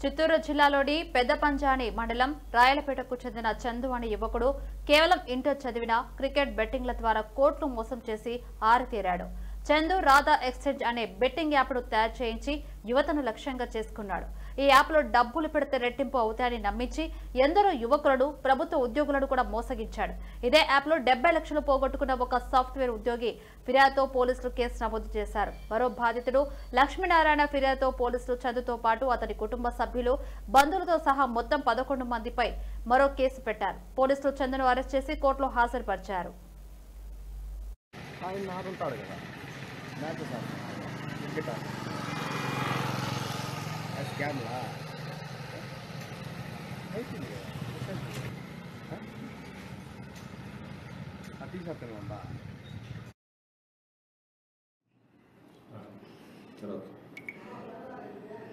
చిత్తూరు జిల్లాలోని పెద్దపంజాని మండలం రాయలపేటకు చెందిన చందు అనే యువకుడు కేవలం ఇంటర్ చదివిన క్రికెట్ బెట్టింగ్ల ద్వారా కోట్లు మోసం చేసి ఆరితేరాడు. చందు రాధా ఎక్స్చేంజ్ అనే బెట్టింగ్ యాప్ను తయారు చేయించి యువతను లక్ష్యంగా చేసుకున్నాడు. ఈ యాప్లో డబ్బులు పెడితే రెట్టింపు అవుతాయని నమ్మించి ఎందరో యువకులను, ప్రభుత్వ ఉద్యోగులను కూడా మోసగించాడు. ఇదే యాప్లో 70 లక్షలు పోగొట్టుకున్న ఒక సాఫ్ట్వేర్ ఉద్యోగి ఫిర్యాదుతో పోలీసులు కేసు నమోదు చేశారు. మరో బాధితుడు లక్ష్మీనారాయణ ఫిర్యాదుతో పోలీసులు చందుతో పాటు అతని కుటుంబ సభ్యులు, బంధువులతో సహా మొత్తం 11 మందిపై మరో కేసు పెట్టారు. పోలీసులు చందును అరెస్ట్ చేసి కోర్టులో హాజరుపరిచారు.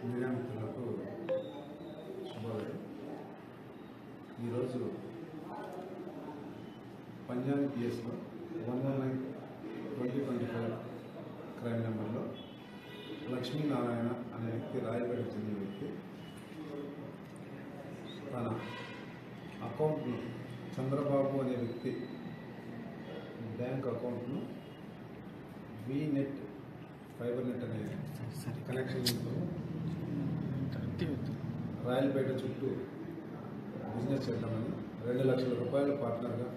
మీడియా మిత్రులకు శుభోదయం. ఈరోజు పంజాబ్ పిఎస్లో 119/2025 క్రైమ్ నెంబర్లో లక్ష్మీనారాయణ అనే వ్యక్తి, రాయపేటకు చెందిన వ్యక్తి, తన అకౌంట్ను చంద్రబాబు అనే వ్యక్తి బ్యాంక్ అకౌంట్ను వీనెట్ ఫైబర్ నెట్ అనే కనెక్షన్ రాయలపేట చుట్టూ బిజినెస్ చేద్దామని 2 లక్షల రూపాయల పార్ట్నర్గా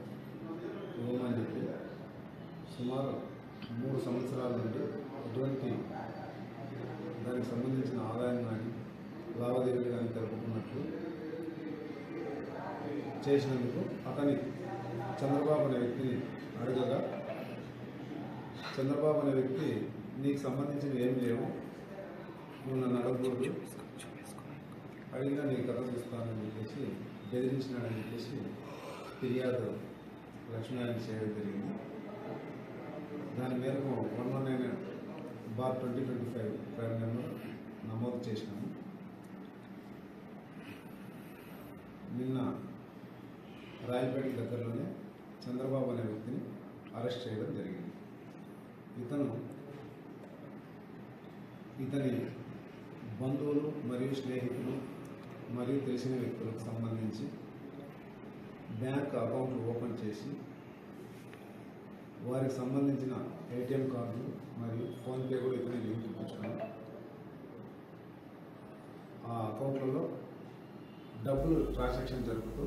ఇవ్వమని చెప్పి సుమారు 3 సంవత్సరాల నుండి ఎటువంటి దానికి సంబంధించిన ఆదాయం కానీ లావాదేవీలు కానీ తెలుపుకున్నట్లు చేసినందుకు అతని చంద్రబాబు అనే వ్యక్తిని అడగగా, చంద్రబాబు అనే వ్యక్తి నీకు సంబంధించినవి ఏం లేవు, నువ్వు నన్ను అడగకూడదు, అడిగినా నీ కథ చూస్తానని చెప్పేసి బెదిరించినాడని చెప్పేసి ఫిర్యాదు లక్ష్మీనారాయణ చేయడం జరిగింది. దాని మేరకు 119/2025 క్రైమ్ నెంబర్ నమోదు చేసినాము. నిన్న రాయలపేట దగ్గరలోనే చంద్రబాబు అనే వ్యక్తిని అరెస్ట్ చేయడం జరిగింది. ఇతని బంధువులు మరియు స్నేహితులు మరియు తెలిసిన వ్యక్తులకు సంబంధించి బ్యాంక్ అకౌంట్లు ఓపెన్ చేసి వారికి సంబంధించిన ఏటీఎం కార్డులు మరియు ఫోన్పే కూడా ఇతని లింక్ ఇప్పించుకున్నాం. ఆ అకౌంట్లలో డబ్బులు ట్రాన్సాక్షన్ జరుపుతూ